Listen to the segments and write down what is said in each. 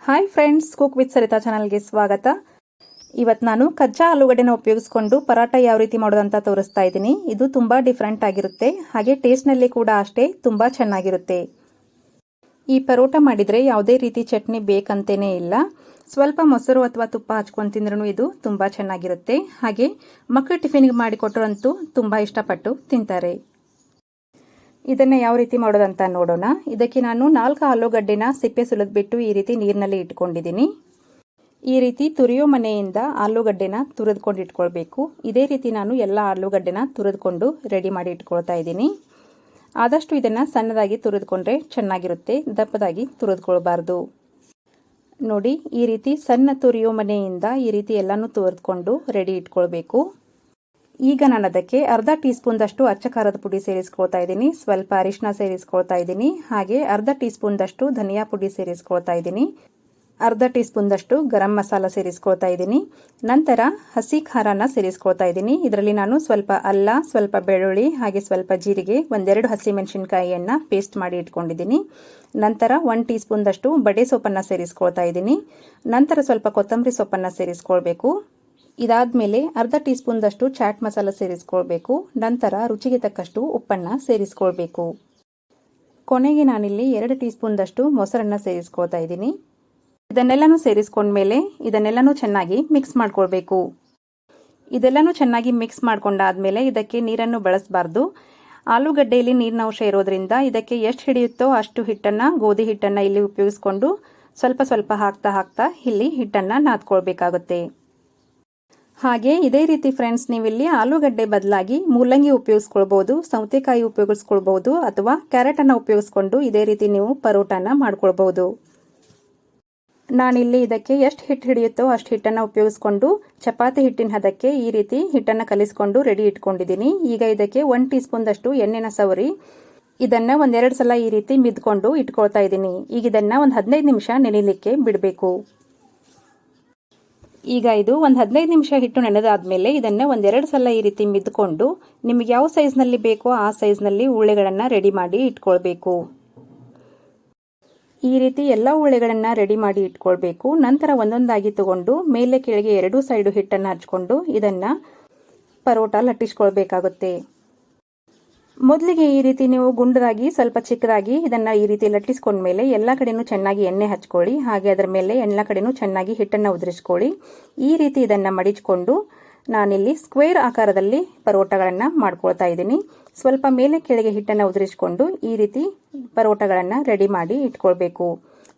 Hi friends, cook with Sarita ಚಾನಲ್ಗೆ ಸ್ವಾಗತ. ಇವತ್ತು ನಾನು ಕಚ್ಚಾ ಆಲೂಗಡ್ಡೆನ ಉಪಯೋಗಿಸಿಕೊಂಡು ಪರಾಟ ಯಾವ ರೀತಿ ಮಾಡೋದಂತ ತೋರಿಸ್ತಾ ಇದ್ದೀನಿ. ಇದು ತುಂಬ ಡಿಫ್ರೆಂಟ್ ಆಗಿರುತ್ತೆ, ಹಾಗೆ ಟೇಸ್ಟ್ನಲ್ಲಿ ಕೂಡ ಅಷ್ಟೇ ತುಂಬ ಚೆನ್ನಾಗಿರುತ್ತೆ. ಈ ಪರೋಟ ಮಾಡಿದರೆ ಯಾವುದೇ ರೀತಿ ಚಟ್ನಿ ಬೇಕಂತೇನೇ ಇಲ್ಲ. ಸ್ವಲ್ಪ ಮೊಸರು ಅಥವಾ ತುಪ್ಪ ಹಚ್ಕೊಂಡು ತಿಂದ್ರೂ ಇದು ತುಂಬ ಚೆನ್ನಾಗಿರುತ್ತೆ. ಹಾಗೆ ಮಕ್ಕಳು ಟಿಫಿನ್ಗೆ ಮಾಡಿಕೊಟ್ರಂತೂ ತುಂಬ ಇಷ್ಟಪಟ್ಟು ತಿಂತಾರೆ. ಇದನ್ನು ಯಾವ ರೀತಿ ಮಾಡೋದಂತ ನೋಡೋಣ. ಇದಕ್ಕೆ ನಾನು 4 ಆಲೂಗಡ್ಡೆನ ಸಿಪ್ಪೆ ಸುಲಿದ್ಬಿಟ್ಟು ಈ ರೀತಿ ನೀರಿನಲ್ಲಿ ಇಟ್ಕೊಂಡಿದ್ದೀನಿ. ಈ ರೀತಿ ತುರಿಯೋ ಮನೆಯಿಂದ ಆಲೂಗಡ್ಡೆನ ತುರಿದುಕೊಂಡು ಇಟ್ಕೊಳ್ಬೇಕು. ಇದೇ ರೀತಿ ನಾನು ಎಲ್ಲ ಆಲೂಗಡ್ಡೆನ ತುರಿದುಕೊಂಡು ರೆಡಿ ಮಾಡಿ ಇಟ್ಕೊಳ್ತಾ ಇದ್ದೀನಿ. ಆದಷ್ಟು ಇದನ್ನು ಸಣ್ಣದಾಗಿ ತುರಿದುಕೊಂಡ್ರೆ ಚೆನ್ನಾಗಿರುತ್ತೆ, ದಪ್ಪದಾಗಿ ತುರಿದುಕೊಳ್ಬಾರ್ದು. ನೋಡಿ, ಈ ರೀತಿ ಸಣ್ಣ ತುರಿಯೋ ಮನೆಯಿಂದ ಈ ರೀತಿ ಎಲ್ಲನೂ ತುರಿದುಕೊಂಡು ರೆಡಿ ಇಟ್ಕೊಳ್ಬೇಕು. ಈಗ ನಾನು ಅದಕ್ಕೆ ಅರ್ಧ ಟೀ ಸ್ಪೂನ್ದಷ್ಟು ಅಚ್ಚ ಖಾರದ ಪುಡಿ ಸೇರಿಸ್ಕೊಳ್ತಾ ಇದ್ದೀನಿ, ಸ್ವಲ್ಪ ಅರಿಶಿನ ಸೇರಿಸ್ಕೊಳ್ತಾ ಇದ್ದೀನಿ, ಹಾಗೆ ಅರ್ಧ ಟೀ ಸ್ಪೂನ್ದಷ್ಟು ಧನಿಯಾ ಪುಡಿ ಸೇರಿಸ್ಕೊಳ್ತಾ ಇದ್ದೀನಿ, ಅರ್ಧ ಟೀ ಸ್ಪೂನ್ದಷ್ಟು ಗರಂ ಮಸಾಲ ಸೇರಿಸ್ಕೊಳ್ತಾ ಇದ್ದೀನಿ. ನಂತರ ಹಸಿ ಖಾರನ ಸೇರಿಸ್ಕೊಳ್ತಾ ಇದ್ದೀನಿ. ಇದರಲ್ಲಿ ನಾನು ಸ್ವಲ್ಪ ಅಲ್ಲ, ಸ್ವಲ್ಪ ಬೆಳ್ಳುಳ್ಳಿ, ಹಾಗೆ ಸ್ವಲ್ಪ ಜೀರಿಗೆ, ಒಂದೆರಡು ಹಸಿಮೆಣಸಿನಕಾಯಿಯನ್ನು ಪೇಸ್ಟ್ ಮಾಡಿ ಇಟ್ಕೊಂಡಿದ್ದೀನಿ. ನಂತರ 1 ಟೀ ಸ್ಪೂನ್ದಷ್ಟು ಬಡೆ ಸೊಪ್ಪನ್ನು ಸೇರಿಸ್ಕೊಳ್ತಾ ಇದ್ದೀನಿ. ನಂತರ ಸ್ವಲ್ಪ ಕೊತ್ತಂಬರಿ ಸೊಪ್ಪನ್ನು ಸೇರಿಸ್ಕೊಳ್ಬೇಕು. ಇದಾದ್ಮೇಲೆ ಅರ್ಧ ಟೀ ಸ್ಪೂನ್ದಷ್ಟು ಚಾಟ್ ಮಸಾಲ ಸೇರಿಸ್ಕೊಳ್ಬೇಕು. ನಂತರ ರುಚಿಗೆ ತಕ್ಕಷ್ಟು ಉಪ್ಪನ್ನು ಸೇರಿಸ್ಕೊಳ್ಬೇಕು. ಕೊನೆಗೆ ನಾನಿಲ್ಲಿ 2 ಟೀ ಸ್ಪೂನ್ದಷ್ಟು ಮೊಸರನ್ನು ಸೇರಿಸ್ಕೊಳ್ತಾ ಇದ್ದೀನಿ. ಇದನ್ನೆಲ್ಲನೂ ಸೇರಿಸ್ಕೊಂಡ್ಮೇಲೆ ಇದನ್ನೆಲ್ಲನೂ ಚೆನ್ನಾಗಿ ಮಿಕ್ಸ್ ಮಾಡ್ಕೊಳ್ಬೇಕು. ಇದೆಲ್ಲನೂ ಚೆನ್ನಾಗಿ ಮಿಕ್ಸ್ ಮಾಡ್ಕೊಂಡಾದ್ಮೇಲೆ ಇದಕ್ಕೆ ನೀರನ್ನು ಬಳಸಬಾರ್ದು. ಆಲೂಗಡ್ಡೆಯಲ್ಲಿ ನೀರಿನ ಅಂಶ ಇರೋದ್ರಿಂದ ಇದಕ್ಕೆ ಎಷ್ಟು ಹಿಡಿಯುತ್ತೋ ಅಷ್ಟು ಹಿಟ್ಟನ್ನು, ಗೋಧಿ ಹಿಟ್ಟನ್ನು ಇಲ್ಲಿ ಉಪಯೋಗಿಸ್ಕೊಂಡು ಸ್ವಲ್ಪ ಸ್ವಲ್ಪ ಹಾಕ್ತಾ ಇಲ್ಲಿ ಹಿಟ್ಟನ್ನು ನಾದ್ಕೊಳ್ಬೇಕಾಗುತ್ತೆ. ಹಾಗೆ ಇದೇ ರೀತಿ ಫ್ರೆಂಡ್ಸ್, ನೀವಿಲ್ಲಿ ಆಲೂಗಡ್ಡೆ ಬದಲಾಗಿ ಮೂಲಂಗಿ ಉಪಯೋಗಿಸ್ಕೊಳ್ಬಹುದು, ಸೌತೆಕಾಯಿ ಉಪಯೋಗಿಸ್ಕೊಳ್ಬಹುದು, ಅಥವಾ ಕ್ಯಾರೆಟನ್ನು ಉಪಯೋಗಿಸ್ಕೊಂಡು ಇದೇ ರೀತಿ ನೀವು ಪರೋಟಾನ ಮಾಡ್ಕೊಳ್ಬಹುದು. ನಾನಿಲ್ಲಿ ಇದಕ್ಕೆ ಎಷ್ಟು ಹಿಟ್ಟು ಹಿಡಿಯುತ್ತೋ ಅಷ್ಟು ಹಿಟ್ಟನ್ನು ಉಪಯೋಗಿಸ್ಕೊಂಡು ಚಪಾತಿ ಹಿಟ್ಟಿನ ಹದಕ್ಕೆ ಈ ರೀತಿ ಹಿಟ್ಟನ್ನು ಕಲಿಸ್ಕೊಂಡು ರೆಡಿ ಇಟ್ಕೊಂಡಿದ್ದೀನಿ. ಈಗ ಇದಕ್ಕೆ 1 ಟೀ ಸ್ಪೂನ್ದಷ್ಟು ಎಣ್ಣೆನ ಸವರಿ ಇದನ್ನು ಒಂದೆರಡು ಸಲ ಈ ರೀತಿ ಮಿದ್ಕೊಂಡು ಇಟ್ಕೊಳ್ತಾ ಇದ್ದೀನಿ. ಈಗ ಇದನ್ನು ಒಂದು 15 ನಿಮಿಷ ನೆನೆಯಲಿಕ್ಕೆ ಬಿಡಬೇಕು. ಈಗ ಇದು ಒಂದು 15 ನಿಮಿಷ ಹಿಟ್ಟು ನೆನೆದಾದ್ಮೇಲೆ ಇದನ್ನು ಒಂದೆರಡು ಸಲ ಈ ರೀತಿ ಮಿದ್ಕೊಂಡು ನಿಮಗೆ ಯಾವ ಸೈಜ್ನಲ್ಲಿ ಬೇಕೋ ಆ ಸೈಜ್ನಲ್ಲಿ ಉಳ್ಳೆಗಳನ್ನು ರೆಡಿ ಮಾಡಿ ಇಟ್ಕೊಳ್ಬೇಕು. ಈ ರೀತಿ ಎಲ್ಲ ಉಳ್ಳೆಗಳನ್ನು ರೆಡಿ ಮಾಡಿ ಇಟ್ಕೊಳ್ಬೇಕು. ನಂತರ ಒಂದೊಂದಾಗಿ ತಗೊಂಡು ಮೇಲೆ ಕೆಳಗೆ 2 ಸೈಡು ಹಿಟ್ಟನ್ನು ಹಚ್ಕೊಂಡು ಇದನ್ನು ಪರೋಟ ಲಟ್ಟಿಸ್ಕೊಳ್ಬೇಕಾಗುತ್ತೆ. ಮೊದಲಿಗೆ ಈ ರೀತಿ ನೀವು ಗುಂಡದಾಗಿ ಸ್ವಲ್ಪ ಚಿಕ್ಕದಾಗಿ ಇದನ್ನು ಈ ರೀತಿ ಲಟ್ಟಿಸ್ಕೊಂಡ್ಮೇಲೆ ಎಲ್ಲ ಕಡೆನೂ ಚೆನ್ನಾಗಿ ಎಣ್ಣೆ ಹಚ್ಕೊಳ್ಳಿ. ಹಾಗೆ ಅದರ ಮೇಲೆ ಎಲ್ಲ ಕಡೆನೂ ಚೆನ್ನಾಗಿ ಹಿಟ್ಟನ್ನು ಉದುರಿಸ್ಕೊಳ್ಳಿ. ಈ ರೀತಿ ಇದನ್ನು ಮಡಿಚಿಕೊಂಡು ನಾನಿಲ್ಲಿ ಸ್ಕ್ವೇರ್ ಆಕಾರದಲ್ಲಿ ಪರೋಟಗಳನ್ನು ಮಾಡ್ಕೊಳ್ತಾ ಇದ್ದೀನಿ. ಸ್ವಲ್ಪ ಮೇಲೆ ಕೆಳಗೆ ಹಿಟ್ಟನ್ನು ಉದುರಿಸ್ಕೊಂಡು ಈ ರೀತಿ ಪರೋಟಗಳನ್ನು ರೆಡಿ ಮಾಡಿ ಇಟ್ಕೊಳ್ಬೇಕು.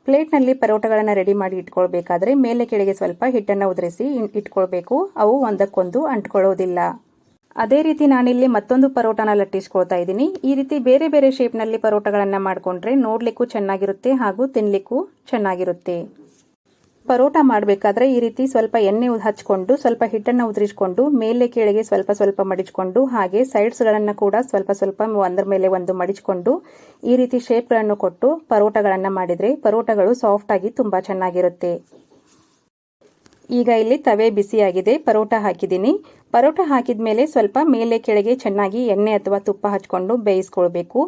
ಪ್ಲೇಟ್ನಲ್ಲಿ ಪರೋಟಗಳನ್ನು ರೆಡಿ ಮಾಡಿ ಇಟ್ಕೊಳ್ಬೇಕಾದ್ರೆ ಮೇಲೆ ಕೆಳಗೆ ಸ್ವಲ್ಪ ಹಿಟ್ಟನ್ನು ಉದುರಿಸಿ ಇಟ್ಕೊಳ್ಬೇಕು. ಅವು ಒಂದಕ್ಕೊಂದು ಅಂಟ್ಕೊಳ್ಳೋದಿಲ್ಲ. ಅದೇ ರೀತಿ ನಾನಿಲ್ಲಿ ಮತ್ತೊಂದು ಪರೋಟನ ಲಟ್ಟಿಸ್ಕೊಳ್ತಾ ಇದ್ದೀನಿ. ಈ ರೀತಿ ಬೇರೆ ಬೇರೆ ಶೇಪ್ನಲ್ಲಿ ಪರೋಟಗಳನ್ನು ಮಾಡಿಕೊಂಡ್ರೆ ನೋಡಲಿಕ್ಕೂ ಚೆನ್ನಾಗಿರುತ್ತೆ ಹಾಗೂ ತಿನ್ನಲಿಕ್ಕೂ ಚೆನ್ನಾಗಿರುತ್ತೆ. ಪರೋಟ ಮಾಡಬೇಕಾದ್ರೆ ಈ ರೀತಿ ಸ್ವಲ್ಪ ಎಣ್ಣೆ ಹಚ್ಕೊಂಡು ಸ್ವಲ್ಪ ಹಿಟ್ಟನ್ನು ಉದುರಿಸ್ಕೊಂಡು ಮೇಲೆ ಕೆಳಗೆ ಸ್ವಲ್ಪ ಸ್ವಲ್ಪ ಮಡಿಚಿಕೊಂಡು ಹಾಗೆ ಸೈಡ್ಸ್ಗಳನ್ನು ಕೂಡ ಸ್ವಲ್ಪ ಸ್ವಲ್ಪ ಒಂದರ ಮೇಲೆ ಒಂದು ಮಡಿಚಿಕೊಂಡು ಈ ರೀತಿ ಶೇಪ್ಗಳನ್ನು ಕೊಟ್ಟು ಪರೋಟಗಳನ್ನು ಮಾಡಿದರೆ ಪರೋಟಗಳು ಸಾಫ್ಟ್ ಆಗಿ ತುಂಬ ಚೆನ್ನಾಗಿರುತ್ತೆ. ಈಗ ಇಲ್ಲಿ ತವೆ ಬಿಸಿಯಾಗಿದೆ, ಪರೋಟ ಹಾಕಿದ್ದೀನಿ. ಪರೋಟ ಹಾಕಿದ ಮೇಲೆ ಸ್ವಲ್ಪ ಮೇಲೆ ಕೆಳಗೆ ಚೆನ್ನಾಗಿ ಎಣ್ಣೆ ಅಥವಾ ತುಪ್ಪ ಹಚ್ಕೊಂಡು ಬೇಯಿಸ್ಕೊಳ್ಬೇಕು.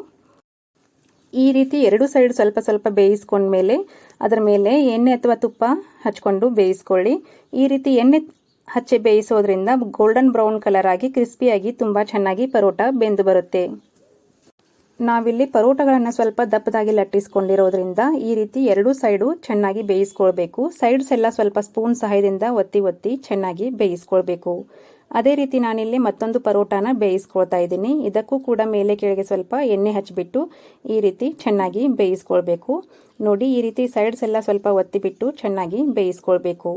ಈ ರೀತಿ 2 ಸೈಡ್ ಸ್ವಲ್ಪ ಸ್ವಲ್ಪ ಬೇಯಿಸ್ಕೊಂಡ್ಮೇಲೆ ಅದರ ಮೇಲೆ ಎಣ್ಣೆ ಅಥವಾ ತುಪ್ಪ ಹಚ್ಕೊಂಡು ಬೇಯಿಸ್ಕೊಳ್ಳಿ. ಈ ರೀತಿ ಎಣ್ಣೆ ಹಚ್ಚಿ ಬೇಯಿಸೋದ್ರಿಂದ ಗೋಲ್ಡನ್ ಬ್ರೌನ್ ಕಲರ್ ಆಗಿ ಕ್ರಿಸ್ಪಿಯಾಗಿ ತುಂಬ ಚೆನ್ನಾಗಿ ಪರೋಟ ಬೆಂದು ಬರುತ್ತೆ. ನಾವಿಲ್ಲಿ ಪರೋಟಗಳನ್ನು ಸ್ವಲ್ಪ ದಪ್ಪದಾಗಿ ಲಟ್ಟಿಸ್ಕೊಂಡಿರೋದ್ರಿಂದ ಈ ರೀತಿ 2 ಸೈಡು ಚೆನ್ನಾಗಿ ಬೇಯಿಸ್ಕೊಳ್ಬೇಕು. ಸೈಡ್ಸ್ ಎಲ್ಲ ಸ್ವಲ್ಪ ಸ್ಪೂನ್ ಸಹಾಯದಿಂದ ಒತ್ತಿ ಒತ್ತಿ ಚೆನ್ನಾಗಿ ಬೇಯಿಸ್ಕೊಳ್ಬೇಕು. ಅದೇ ರೀತಿ ನಾನಿಲ್ಲಿ ಮತ್ತೊಂದು ಪರೋಟಾನ ಬೇಯಿಸ್ಕೊಳ್ತಾ ಇದ್ದೀನಿ. ಇದಕ್ಕೂ ಕೂಡ ಮೇಲೆ ಕೆಳಗೆ ಸ್ವಲ್ಪ ಎಣ್ಣೆ ಹಚ್ಚಿಬಿಟ್ಟು ಈ ರೀತಿ ಚೆನ್ನಾಗಿ ಬೇಯಿಸ್ಕೊಳ್ಬೇಕು. ನೋಡಿ, ಈ ರೀತಿ ಸೈಡ್ಸ್ ಎಲ್ಲ ಸ್ವಲ್ಪ ಒತ್ತಿಬಿಟ್ಟು ಚೆನ್ನಾಗಿ ಬೇಯಿಸ್ಕೊಳ್ಬೇಕು.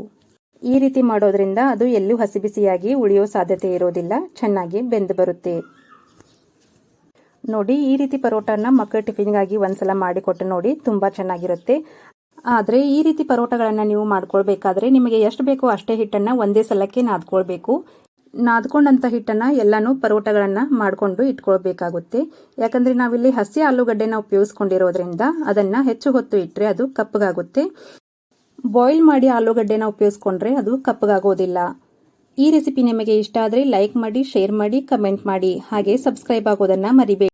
ಈ ರೀತಿ ಮಾಡೋದ್ರಿಂದ ಅದು ಎಲ್ಲೂ ಹಸಿ ಬಿಸಿಯಾಗಿ ಉಳಿಯೋ ಸಾಧ್ಯತೆ ಇರೋದಿಲ್ಲ, ಚೆನ್ನಾಗಿ ಬೆಂದು ಬರುತ್ತೆ. ನೋಡಿ, ಈ ರೀತಿ ಪರೋಟನ ಮಕ್ಕಳ ಟಿಫಿನ್ಗಾಗಿ ಒಂದ್ಸಲ ಮಾಡಿಕೊಟ್ಟು ನೋಡಿ, ತುಂಬ ಚೆನ್ನಾಗಿರುತ್ತೆ. ಆದರೆ ಈ ರೀತಿ ಪರೋಟಗಳನ್ನು ನೀವು ಮಾಡ್ಕೊಳ್ಬೇಕಾದ್ರೆ ನಿಮಗೆ ಎಷ್ಟು ಬೇಕೋ ಅಷ್ಟೇ ಹಿಟ್ಟನ್ನು ಒಂದೇ ಸಲಕ್ಕೆ ನಾದ್ಕೊಳ್ಬೇಕು. ನಾದ್ಕೊಂಡಂಥ ಹಿಟ್ಟನ್ನು ಎಲ್ಲನೂ ಪರೋಟಗಳನ್ನು ಮಾಡಿಕೊಂಡು ಇಟ್ಕೊಳ್ಬೇಕಾಗುತ್ತೆ. ಯಾಕಂದರೆ ನಾವಿಲ್ಲಿ ಹಸಿ ಆಲೂಗಡ್ಡೆನ ಉಪಯೋಗಿಸ್ಕೊಂಡಿರೋದ್ರಿಂದ ಅದನ್ನು ಹೆಚ್ಚು ಹೊತ್ತು ಇಟ್ಟರೆ ಅದು ಕಪ್ಪಗಾಗುತ್ತೆ. ಬಾಯ್ಲ್ ಮಾಡಿ ಆಲೂಗಡ್ಡೆನ ಉಪಯೋಗಿಸ್ಕೊಂಡ್ರೆ ಅದು ಕಪ್ಪಗಾಗೋದಿಲ್ಲ. ಈ ರೆಸಿಪಿ ನಿಮಗೆ ಇಷ್ಟ ಆದರೆ ಲೈಕ್ ಮಾಡಿ, ಶೇರ್ ಮಾಡಿ, ಕಮೆಂಟ್ ಮಾಡಿ, ಹಾಗೆ ಸಬ್ಸ್ಕ್ರೈಬ್ ಆಗೋದನ್ನು ಮರಿಬೇಡಿ.